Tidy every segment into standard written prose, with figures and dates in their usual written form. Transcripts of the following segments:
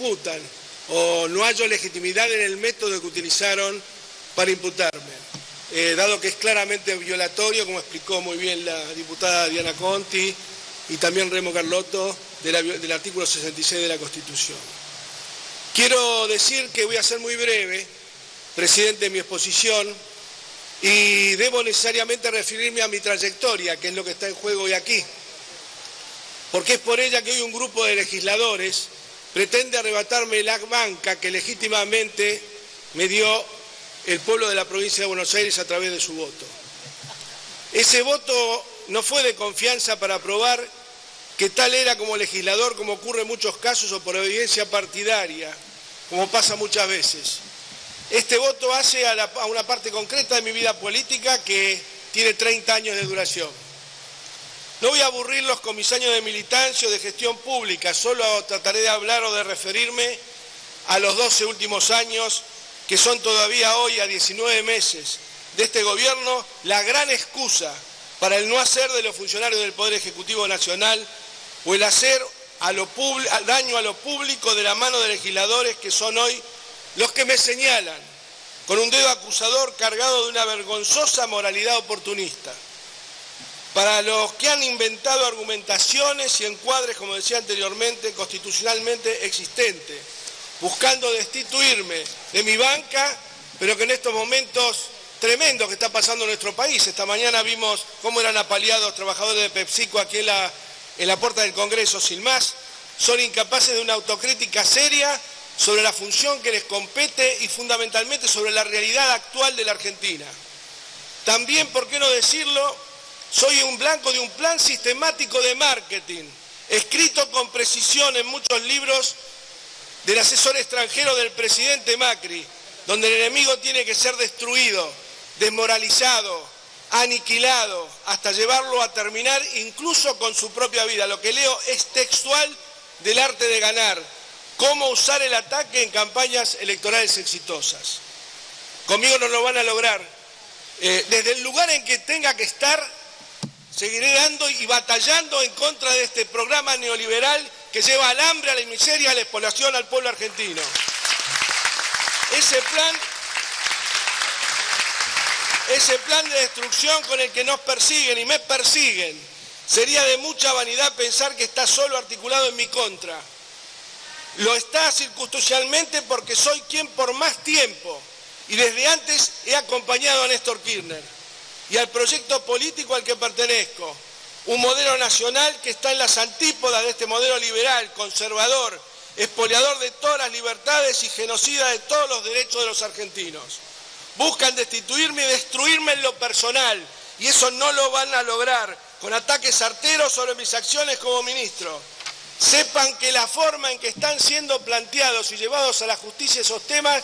imputan, o no hallo legitimidad en el método que utilizaron para imputarme, dado que es claramente violatorio, como explicó muy bien la diputada Diana Conti y también Remo Carlotto, del artículo 66 de la Constitución. Quiero decir que voy a ser muy breve, presidente, de mi exposición, y debo necesariamente referirme a mi trayectoria, que es lo que está en juego hoy aquí, porque es por ella que hoy un grupo de legisladores pretende arrebatarme la banca que legítimamente me dio el pueblo de la provincia de Buenos Aires a través de su voto. Ese voto no fue de confianza para probar que tal era como legislador, como ocurre en muchos casos, o por evidencia partidaria, como pasa muchas veces. Este voto hace a una parte concreta de mi vida política que tiene 30 años de duración. No voy a aburrirlos con mis años de militancia o de gestión pública, solo trataré de hablar o de referirme a los 12 últimos años, que son todavía hoy, a 19 meses de este gobierno, la gran excusa para el no hacer de los funcionarios del Poder Ejecutivo Nacional o el hacer daño a lo público de la mano de legisladores que son hoy los que me señalan con un dedo acusador cargado de una vergonzosa moralidad oportunista. Para los que han inventado argumentaciones y encuadres, como decía anteriormente, constitucionalmente existentes, buscando destituirme de mi banca, pero que en estos momentos tremendos que está pasando en nuestro país. Esta mañana vimos cómo eran apaleados trabajadores de PepsiCo aquí en la puerta del Congreso, sin más. Son incapaces de una autocrítica seria sobre la función que les compete y fundamentalmente sobre la realidad actual de la Argentina. También, ¿por qué no decirlo?, soy un blanco de un plan sistemático de marketing, escrito con precisión en muchos libros del asesor extranjero del presidente Macri, donde el enemigo tiene que ser destruido, desmoralizado, aniquilado, hasta llevarlo a terminar incluso con su propia vida. Lo que leo es textual del arte de ganar, cómo usar el ataque en campañas electorales exitosas. Conmigo no lo van a lograr. Desde el lugar en que tenga que estar, seguiré dando y batallando en contra de este programa neoliberal que lleva al hambre, a la miseria, a la explotación al pueblo argentino. Ese plan de destrucción con el que nos persiguen y me persiguen, sería de mucha vanidad pensar que está solo articulado en mi contra. Lo está circunstancialmente porque soy quien por más tiempo y desde antes he acompañado a Néstor Kirchner y al proyecto político al que pertenezco, un modelo nacional que está en las antípodas de este modelo liberal, conservador, expoliador de todas las libertades y genocida de todos los derechos de los argentinos. Buscan destituirme y destruirme en lo personal, y eso no lo van a lograr con ataques certeros sobre mis acciones como ministro. Sepan que la forma en que están siendo planteados y llevados a la justicia esos temas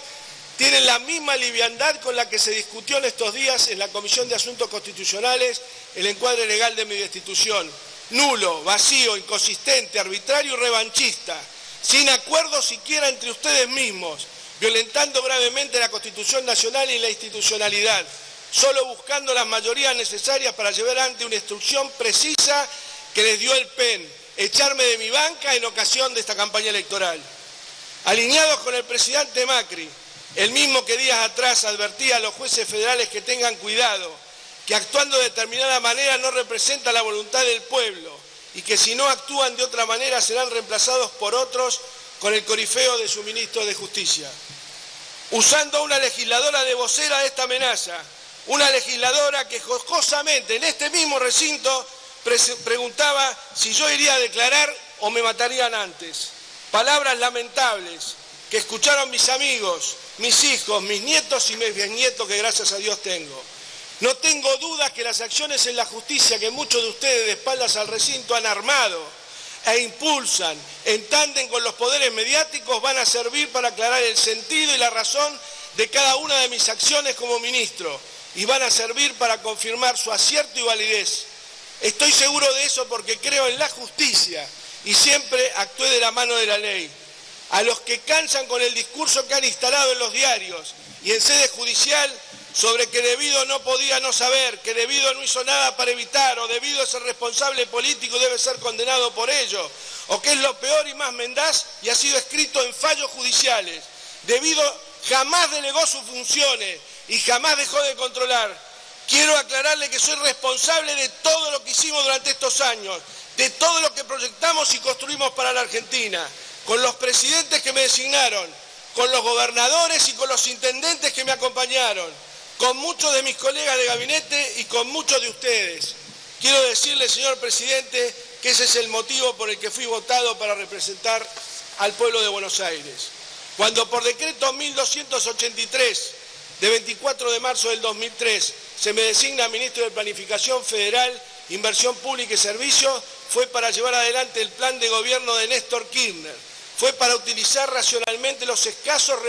tienen la misma liviandad con la que se discutió en estos días en la Comisión de Asuntos Constitucionales el encuadre legal de mi destitución. Nulo, vacío, inconsistente, arbitrario y revanchista, sin acuerdo siquiera entre ustedes mismos, violentando gravemente la Constitución Nacional y la institucionalidad, solo buscando las mayorías necesarias para llevar ante una instrucción precisa que les dio el PEN, echarme de mi banca en ocasión de esta campaña electoral. Alineados con el presidente Macri, el mismo que días atrás advertía a los jueces federales que tengan cuidado, que actuando de determinada manera no representa la voluntad del pueblo y que si no actúan de otra manera serán reemplazados por otros con el corifeo de su ministro de Justicia. Usando a una legisladora de vocera de esta amenaza, una legisladora que jocosamente en este mismo recinto preguntaba si yo iría a declarar o me matarían antes. Palabras lamentables que escucharon mis amigos, mis hijos, mis nietos y mis bisnietos que gracias a Dios tengo. No tengo dudas que las acciones en la justicia que muchos de ustedes de espaldas al recinto han armado e impulsan en tándem con los poderes mediáticos van a servir para aclarar el sentido y la razón de cada una de mis acciones como ministro y van a servir para confirmar su acierto y validez. Estoy seguro de eso porque creo en la justicia y siempre actué de la mano de la ley. A los que cansan con el discurso que han instalado en los diarios y en sede judicial, sobre que Devido no podía no saber, que Devido no hizo nada para evitar, o Devido es el responsable político y debe ser condenado por ello, o que es lo peor y más mendaz, y ha sido escrito en fallos judiciales. Devido jamás delegó sus funciones y jamás dejó de controlar. Quiero aclararle que soy responsable de todo lo que hicimos durante estos años, de todo lo que proyectamos y construimos para la Argentina, con los presidentes que me designaron, con los gobernadores y con los intendentes que me acompañaron, con muchos de mis colegas de gabinete y con muchos de ustedes. Quiero decirle, señor presidente, que ese es el motivo por el que fui votado para representar al pueblo de Buenos Aires. Cuando por decreto 1283, de 24 de marzo del 2003, se me designa ministro de Planificación Federal, Inversión Pública y Servicios, fue para llevar adelante el plan de gobierno de Néstor Kirchner. Fue para utilizar racionalmente los escasos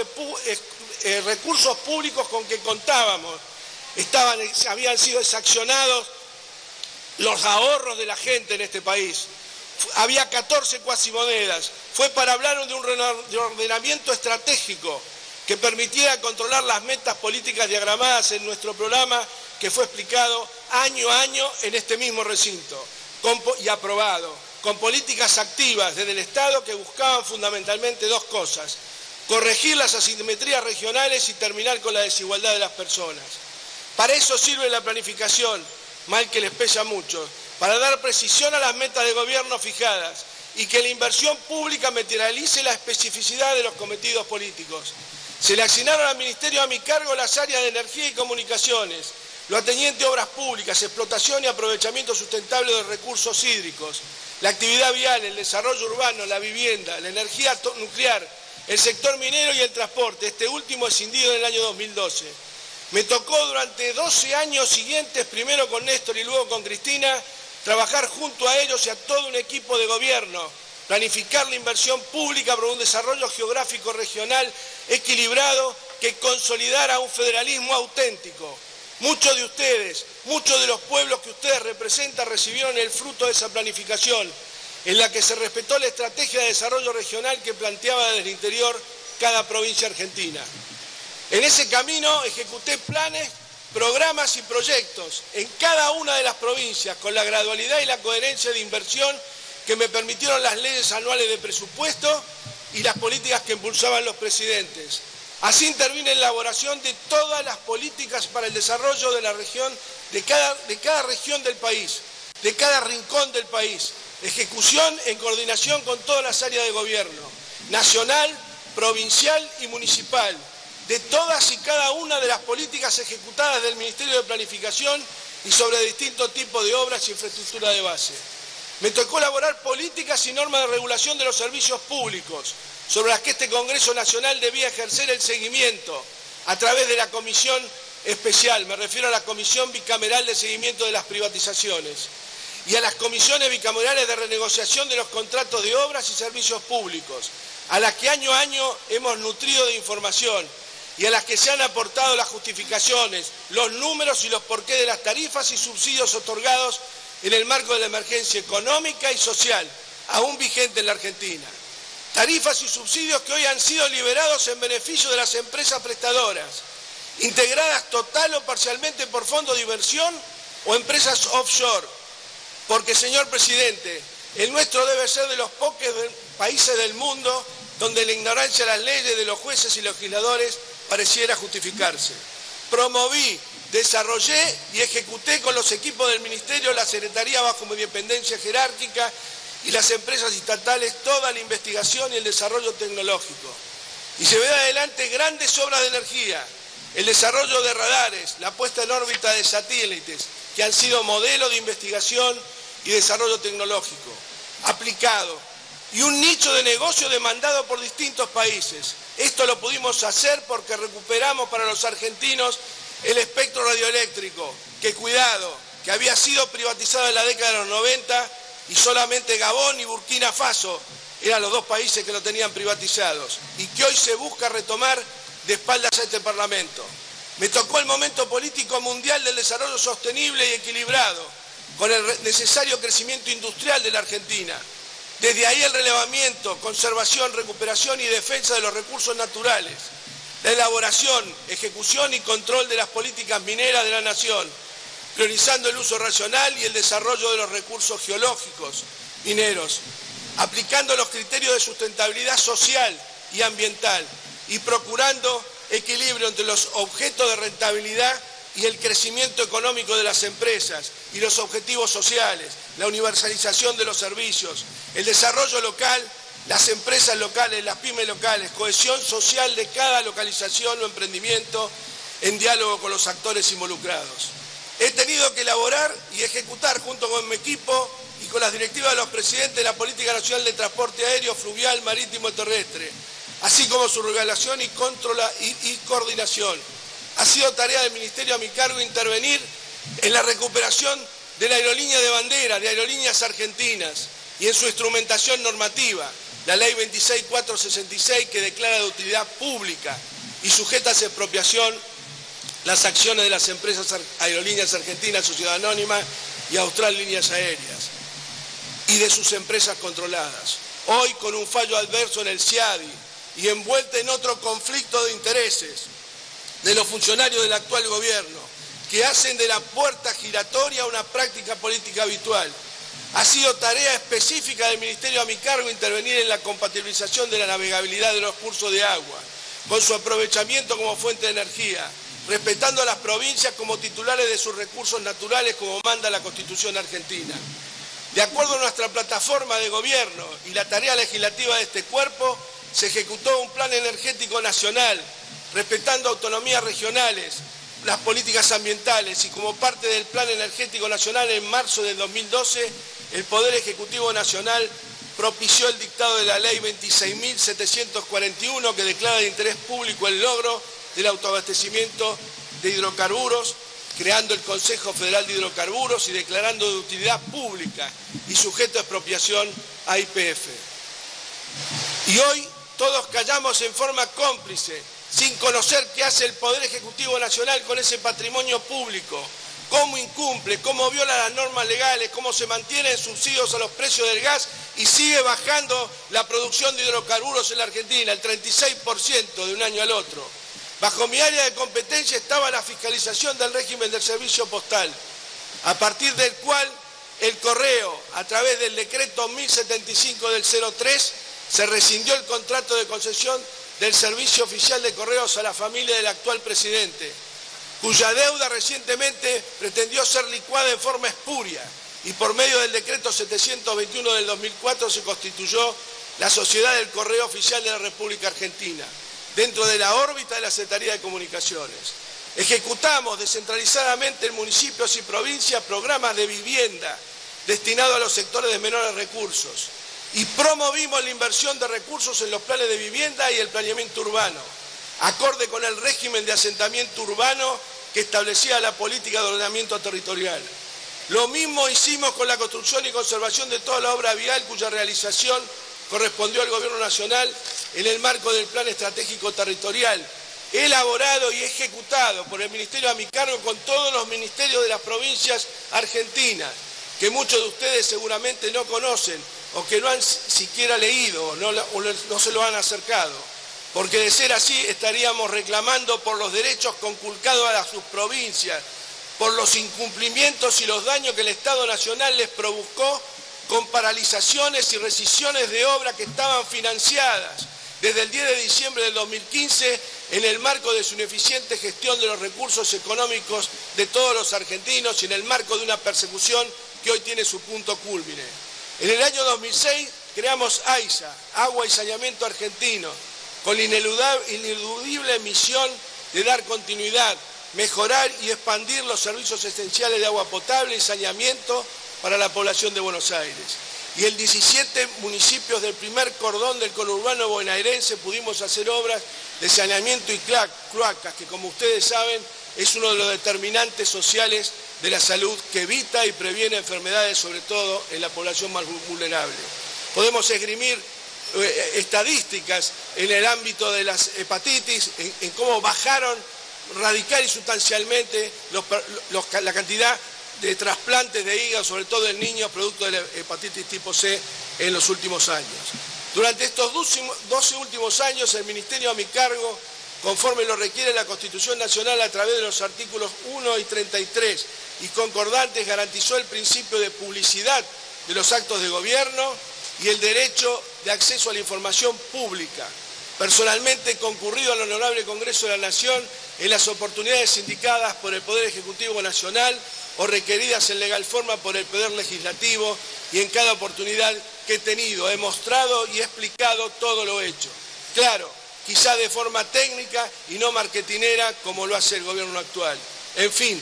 recursos públicos con que contábamos. Habían sido exaccionados los ahorros de la gente en este país. Había 14 cuasimonedas. Fue para hablar de un reordenamiento estratégico que permitiera controlar las metas políticas diagramadas en nuestro programa, que fue explicado año a año en este mismo recinto y aprobado, con políticas activas desde el Estado que buscaban fundamentalmente dos cosas: corregir las asimetrías regionales y terminar con la desigualdad de las personas. Para eso sirve la planificación, mal que les pese a muchos, para dar precisión a las metas de gobierno fijadas y que la inversión pública materialice la especificidad de los cometidos políticos. Se le asignaron al Ministerio a mi cargo las áreas de energía y comunicaciones, lo ateniente a obras públicas, explotación y aprovechamiento sustentable de recursos hídricos, la actividad vial, el desarrollo urbano, la vivienda, la energía nuclear, el sector minero y el transporte, este último escindido en el año 2012. Me tocó durante 12 años siguientes, primero con Néstor y luego con Cristina, trabajar junto a ellos y a todo un equipo de gobierno, planificar la inversión pública para un desarrollo geográfico regional equilibrado que consolidara un federalismo auténtico. Muchos de ustedes, muchos de los pueblos que ustedes representan recibieron el fruto de esa planificación, en la que se respetó la estrategia de desarrollo regional que planteaba desde el interior cada provincia argentina. En ese camino ejecuté planes, programas y proyectos en cada una de las provincias con la gradualidad y la coherencia de inversión que me permitieron las leyes anuales de presupuesto y las políticas que impulsaban los presidentes. Así intervine en la elaboración de todas las políticas para el desarrollo de la región, de cada región del país, de cada rincón del país. Ejecución en coordinación con todas las áreas de gobierno, nacional, provincial y municipal, de todas y cada una de las políticas ejecutadas del Ministerio de Planificación y sobre distintos tipos de obras y infraestructura de base. Me tocó elaborar políticas y normas de regulación de los servicios públicos, sobre las que este Congreso Nacional debía ejercer el seguimiento a través de la Comisión Especial, me refiero a la Comisión Bicameral de Seguimiento de las Privatizaciones, y a las comisiones bicamerales de renegociación de los contratos de obras y servicios públicos, a las que año a año hemos nutrido de información y a las que se han aportado las justificaciones, los números y los porqués de las tarifas y subsidios otorgados en el marco de la emergencia económica y social, aún vigente en la Argentina. Tarifas y subsidios que hoy han sido liberados en beneficio de las empresas prestadoras, integradas total o parcialmente por fondos de inversión o empresas offshore. Porque, señor presidente, el nuestro debe ser de los pocos países del mundo donde la ignorancia de las leyes de los jueces y legisladores pareciera justificarse. Promoví, desarrollé y ejecuté con los equipos del Ministerio, la Secretaría bajo mi dependencia jerárquica y las empresas estatales toda la investigación y el desarrollo tecnológico. Y se llevé adelante grandes obras de energía, el desarrollo de radares, la puesta en órbita de satélites, que han sido modelo de investigación y desarrollo tecnológico aplicado, y un nicho de negocio demandado por distintos países. Esto lo pudimos hacer porque recuperamos para los argentinos el espectro radioeléctrico, que había sido privatizado en la década de los 90 y solamente Gabón y Burkina Faso eran los dos países que lo tenían privatizados y que hoy se busca retomar de espaldas a este Parlamento. Me tocó el momento político mundial del desarrollo sostenible y equilibrado, con el necesario crecimiento industrial de la Argentina. Desde ahí el relevamiento, conservación, recuperación y defensa de los recursos naturales, la elaboración, ejecución y control de las políticas mineras de la Nación, priorizando el uso racional y el desarrollo de los recursos geológicos mineros, aplicando los criterios de sustentabilidad social y ambiental y procurando equilibrio entre los objetos de rentabilidad y el crecimiento económico de las empresas y los objetivos sociales, la universalización de los servicios, el desarrollo local, las empresas locales, las pymes locales, cohesión social de cada localización o emprendimiento en diálogo con los actores involucrados. He tenido que elaborar y ejecutar junto con mi equipo y con las directivas de los presidentes de la Política Nacional de Transporte Aéreo, Fluvial, Marítimo y Terrestre, así como su regulación y coordinación. Ha sido tarea del Ministerio a mi cargo intervenir en la recuperación de la aerolínea de bandera, de Aerolíneas Argentinas, y en su instrumentación normativa, la Ley 26466, que declara de utilidad pública y sujeta a expropiación las acciones de las empresas Aerolíneas Argentinas, Sociedad Anónima y Austral Líneas Aéreas, y de sus empresas controladas. Hoy, con un fallo adverso en el CIADI y envuelta en otro conflicto de intereses de los funcionarios del actual gobierno, que hacen de la puerta giratoria una práctica política habitual, ha sido tarea específica del Ministerio a mi cargo intervenir en la compatibilización de la navegabilidad de los cursos de agua, con su aprovechamiento como fuente de energía, respetando a las provincias como titulares de sus recursos naturales como manda la Constitución argentina. De acuerdo a nuestra plataforma de gobierno y la tarea legislativa de este cuerpo, se ejecutó un plan energético nacional, respetando autonomías regionales, las políticas ambientales, y como parte del Plan Energético Nacional, en marzo del 2012, el Poder Ejecutivo Nacional propició el dictado de la Ley 26.741, que declara de interés público el logro del autoabastecimiento de hidrocarburos, creando el Consejo Federal de Hidrocarburos y declarando de utilidad pública y sujeto a expropiación a YPF. Y hoy todos callamos en forma cómplice, sin conocer qué hace el Poder Ejecutivo Nacional con ese patrimonio público, cómo incumple, cómo viola las normas legales, cómo se mantienen subsidios a los precios del gas y sigue bajando la producción de hidrocarburos en la Argentina, el 36% de un año al otro. Bajo mi área de competencia estaba la fiscalización del régimen del servicio postal, a partir del cual el Correo, a través del decreto 1075 del 03, se rescindió el contrato de concesión del servicio oficial de correos a la familia del actual presidente, cuya deuda recientemente pretendió ser licuada en forma espuria, y por medio del decreto 721 del 2004 se constituyó la Sociedad del Correo Oficial de la República Argentina, dentro de la órbita de la Secretaría de Comunicaciones. Ejecutamos descentralizadamente en municipios y provincias programas de vivienda destinados a los sectores de menores recursos, y promovimos la inversión de recursos en los planes de vivienda y el planeamiento urbano, acorde con el régimen de asentamiento urbano que establecía la política de ordenamiento territorial. Lo mismo hicimos con la construcción y conservación de toda la obra vial cuya realización correspondió al Gobierno Nacional en el marco del Plan Estratégico Territorial, elaborado y ejecutado por el Ministerio a mi cargo con todos los ministerios de las provincias argentinas, que muchos de ustedes seguramente no conocen o que no han siquiera leído o no se lo han acercado, porque de ser así estaríamos reclamando por los derechos conculcados a sus provincias, por los incumplimientos y los daños que el Estado Nacional les provocó con paralizaciones y rescisiones de obras que estaban financiadas desde el 10 de diciembre del 2015 en el marco de su ineficiente gestión de los recursos económicos de todos los argentinos y en el marco de una persecución que hoy tiene su punto cúlmine. En el año 2006 creamos AISA, Agua y Saneamiento Argentino, con la ineludible misión de dar continuidad, mejorar y expandir los servicios esenciales de agua potable y saneamiento para la población de Buenos Aires. Y en 17 municipios del primer cordón del conurbano bonaerense pudimos hacer obras de saneamiento y cloacas, que como ustedes saben es uno de los determinantes sociales de la salud que evita y previene enfermedades, sobre todo en la población más vulnerable. Podemos esgrimir estadísticas en el ámbito de las hepatitis, en cómo bajaron radical y sustancialmente la cantidad de trasplantes de hígado, sobre todo en niños, producto de la hepatitis tipo C en los últimos años. Durante estos 12 últimos años, el Ministerio a mi cargo conforme lo requiere la Constitución Nacional a través de los artículos 1 y 33, y concordantes, garantizó el principio de publicidad de los actos de gobierno y el derecho de acceso a la información pública. Personalmente he concurrido al Honorable Congreso de la Nación en las oportunidades indicadas por el Poder Ejecutivo Nacional o requeridas en legal forma por el Poder Legislativo, y en cada oportunidad que he tenido he mostrado y explicado todo lo hecho. Claro, quizá de forma técnica y no marketinera como lo hace el gobierno actual. En fin,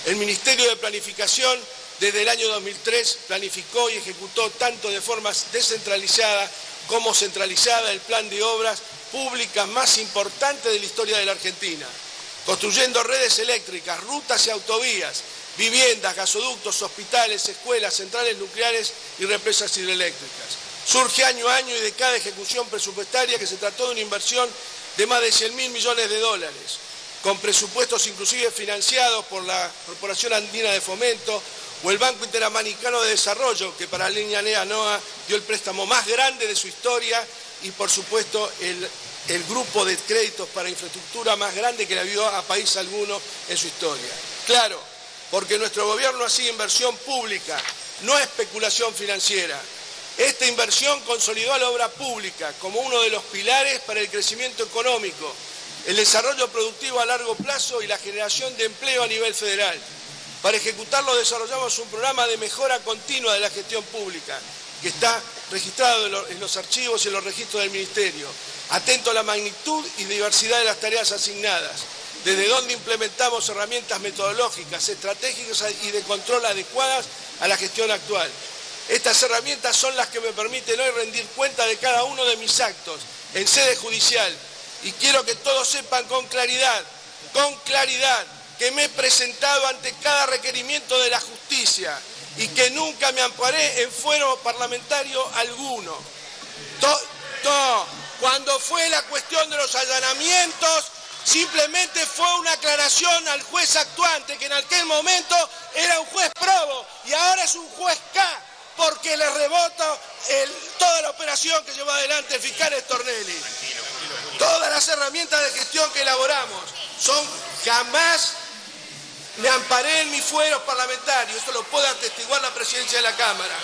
el Ministerio de Planificación desde el año 2003 planificó y ejecutó tanto de forma descentralizada como centralizada el plan de obras públicas más importante de la historia de la Argentina, construyendo redes eléctricas, rutas y autovías, viviendas, gasoductos, hospitales, escuelas, centrales nucleares y represas hidroeléctricas. Surge año a año y de cada ejecución presupuestaria que se trató de una inversión de más de 100.000 millones de dólares, con presupuestos inclusive financiados por la Corporación Andina de Fomento o el Banco Interamericano de Desarrollo, que para la línea NEA-NOA dio el préstamo más grande de su historia, y por supuesto el grupo de créditos para infraestructura más grande que le dio a país alguno en su historia. Claro, porque nuestro gobierno hacía inversión pública, no especulación financiera. Esta inversión consolidó a la obra pública como uno de los pilares para el crecimiento económico, el desarrollo productivo a largo plazo y la generación de empleo a nivel federal. Para ejecutarlo desarrollamos un programa de mejora continua de la gestión pública, que está registrado en los archivos y en los registros del Ministerio, atento a la magnitud y diversidad de las tareas asignadas, desde donde implementamos herramientas metodológicas, estratégicas y de control adecuadas a la gestión actual. Estas herramientas son las que me permiten hoy rendir cuenta de cada uno de mis actos en sede judicial, y quiero que todos sepan con claridad, que me he presentado ante cada requerimiento de la justicia y que nunca me amparé en fuero parlamentario alguno. Cuando fue la cuestión de los allanamientos, simplemente fue una aclaración al juez actuante, que en aquel momento era un juez probo y ahora es un juez K, porque le rebota toda la operación que llevó adelante el fiscal Stornelli. Todas las herramientas de gestión que elaboramos jamás me amparé en mis fueros parlamentarios, esto lo puede atestiguar la presidencia de la Cámara.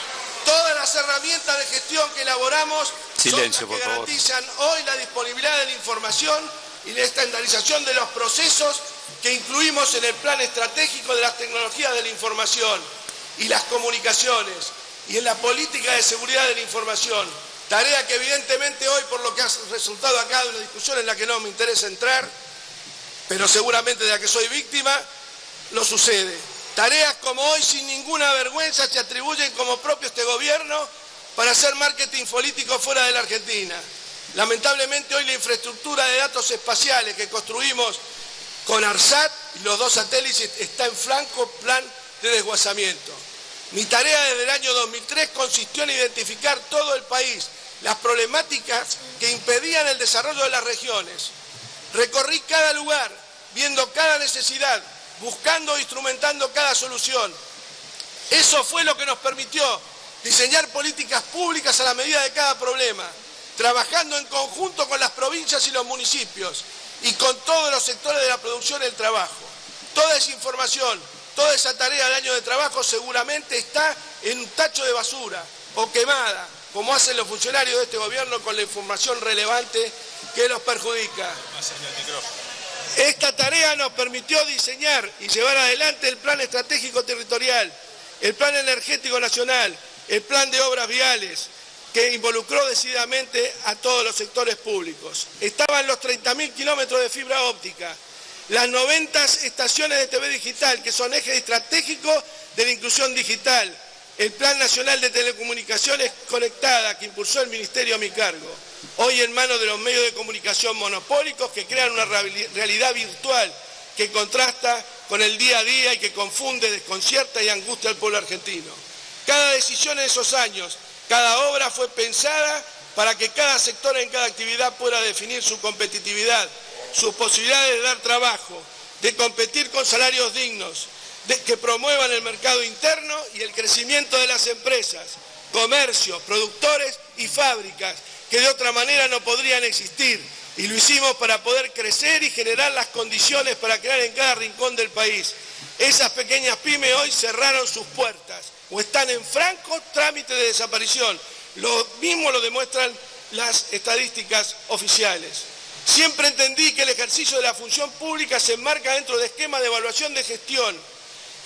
Todas las herramientas de gestión que elaboramos son las que garantizan hoy la disponibilidad de la información y la estandarización de los procesos que incluimos en el plan estratégico de las tecnologías de la información y las comunicaciones y en la política de seguridad de la información. Tarea que evidentemente hoy, por lo que ha resultado acá de una discusión en la que no me interesa entrar, pero seguramente de la que soy víctima, lo sucede. Tareas como hoy sin ninguna vergüenza se atribuyen como propio este gobierno para hacer marketing político fuera de la Argentina. Lamentablemente hoy la infraestructura de datos espaciales que construimos con ARSAT y los 2 satélites está en franco plan de desguazamiento. Mi tarea desde el año 2003 consistió en identificar todo el país, las problemáticas que impedían el desarrollo de las regiones. Recorrí cada lugar, viendo cada necesidad, buscando e instrumentando cada solución. Eso fue lo que nos permitió diseñar políticas públicas a la medida de cada problema, trabajando en conjunto con las provincias y los municipios y con todos los sectores de la producción y el trabajo. Toda esa información, toda esa tarea del año de trabajo seguramente está en un tacho de basura o quemada, como hacen los funcionarios de este gobierno con la información relevante que los perjudica. Esta tarea nos permitió diseñar y llevar adelante el Plan Estratégico Territorial, el Plan Energético Nacional, el Plan de Obras Viales, que involucró decididamente a todos los sectores públicos. Estaban los 30.000 kilómetros de fibra óptica, las 90 estaciones de TV digital, que son ejes estratégicos de la inclusión digital, el Plan Nacional de Telecomunicaciones Conectada, que impulsó el Ministerio a mi cargo, hoy en manos de los medios de comunicación monopólicos que crean una realidad virtual que contrasta con el día a día y que confunde, desconcierta y angustia al pueblo argentino. Cada decisión en esos años, cada obra fue pensada para que cada sector en cada actividad pueda definir su competitividad, sus posibilidades de dar trabajo, de competir con salarios dignos, que promuevan el mercado interno y el crecimiento de las empresas, comercios, productores y fábricas, que de otra manera no podrían existir, Y lo hicimos para poder crecer y generar las condiciones para crear en cada rincón del país. Esas pequeñas pymes hoy cerraron sus puertas o están en franco trámite de desaparición. Lo mismo lo demuestran las estadísticas oficiales. Siempre entendí que el ejercicio de la función pública se enmarca dentro de esquemas de evaluación de gestión,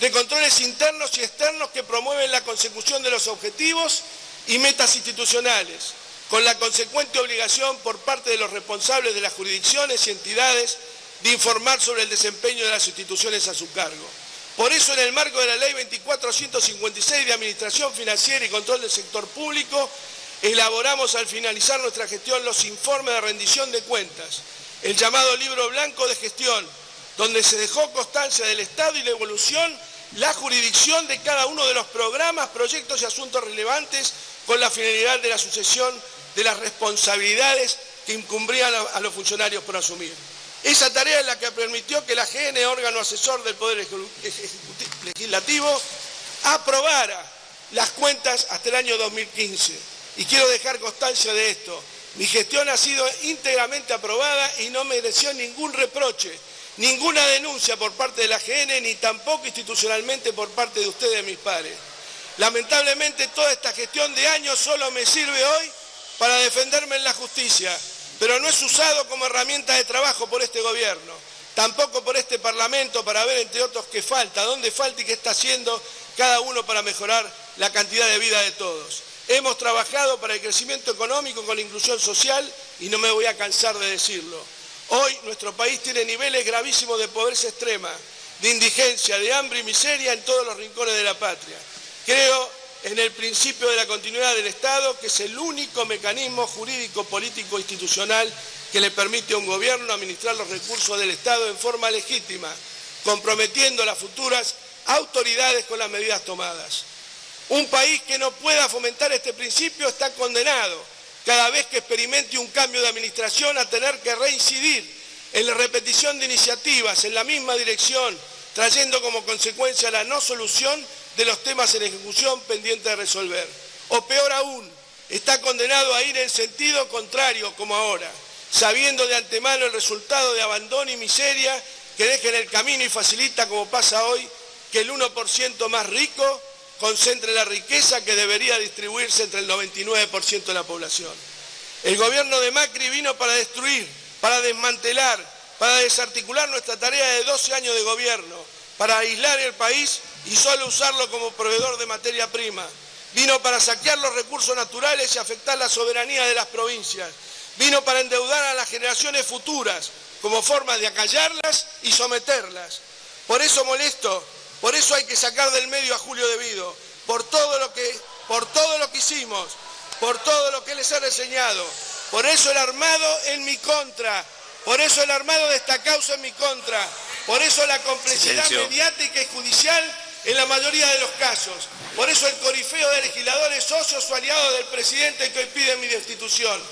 de controles internos y externos que promueven la consecución de los objetivos y metas institucionales, con la consecuente obligación por parte de los responsables de las jurisdicciones y entidades de informar sobre el desempeño de las instituciones a su cargo. Por eso, en el marco de la Ley 24.156 de Administración Financiera y Control del Sector Público, elaboramos al finalizar nuestra gestión los informes de rendición de cuentas, el llamado Libro Blanco de Gestión, donde se dejó constancia del estado y la evolución, la jurisdicción de cada uno de los programas, proyectos y asuntos relevantes con la finalidad de la sucesión de las responsabilidades que incumbrían a los funcionarios por asumir. Esa tarea es la que permitió que la AGN, órgano asesor del Poder Legislativo, aprobara las cuentas hasta el año 2015. Y quiero dejar constancia de esto. Mi gestión ha sido íntegramente aprobada y no mereció ningún reproche, ninguna denuncia por parte de la AGN, ni tampoco institucionalmente por parte de ustedes, mis pares. Lamentablemente, toda esta gestión de años solo me sirve hoy para defenderme en la justicia, pero no es usado como herramienta de trabajo por este gobierno, tampoco por este Parlamento para ver, entre otros, qué falta, dónde falta y qué está haciendo cada uno para mejorar la cantidad de vida de todos. Hemos trabajado para el crecimiento económico con la inclusión social y no me voy a cansar de decirlo. Hoy nuestro país tiene niveles gravísimos de pobreza extrema, de indigencia, de hambre y miseria en todos los rincones de la patria. Creo en el principio de la continuidad del Estado, que es el único mecanismo jurídico, político e institucional que le permite a un gobierno administrar los recursos del Estado en forma legítima, comprometiendo a las futuras autoridades con las medidas tomadas. Un país que no pueda fomentar este principio está condenado, cada vez que experimente un cambio de administración, a tener que reincidir en la repetición de iniciativas en la misma dirección, trayendo como consecuencia la no solución de los temas en ejecución pendientes de resolver. O peor aún, está condenado a ir en sentido contrario, como ahora, sabiendo de antemano el resultado de abandono y miseria que deja en el camino y facilita, como pasa hoy, que el 1% más rico concentre la riqueza que debería distribuirse entre el 99% de la población. El gobierno de Macri vino para destruir, para desmantelar, para desarticular nuestra tarea de 12 años de gobierno, para aislar el país y solo usarlo como proveedor de materia prima. Vino para saquear los recursos naturales y afectar la soberanía de las provincias. Vino para endeudar a las generaciones futuras como forma de acallarlas y someterlas. Por eso molesto. Por eso hay que sacar del medio a Julio De Vido, por todo lo que hicimos, por todo lo que les he reseñado. Por eso el armado en mi contra, por eso el armado de esta causa en mi contra, por eso la complejidad mediática y judicial en la mayoría de los casos. Por eso el corifeo de legisladores socios o aliados del presidente que hoy piden mi destitución.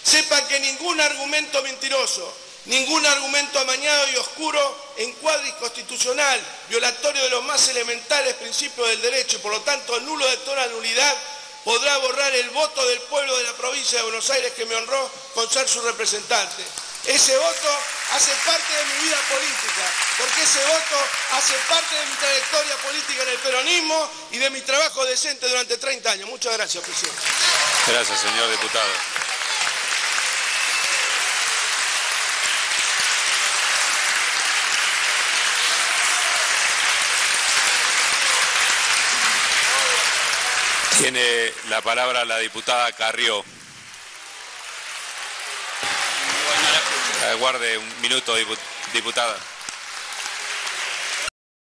Sepan que ningún argumento mentiroso, ningún argumento amañado y oscuro, encuadre inconstitucional, violatorio de los más elementales principios del derecho y por lo tanto nulo de toda nulidad, podrá borrar el voto del pueblo de la provincia de Buenos Aires que me honró con ser su representante. Ese voto hace parte de mi vida política, porque ese voto hace parte de mi trayectoria política en el peronismo y de mi trabajo decente durante 30 años. Muchas gracias, presidente. Gracias, señor diputado. Tiene la palabra la diputada Carrió. Aguarde un minuto, diputada.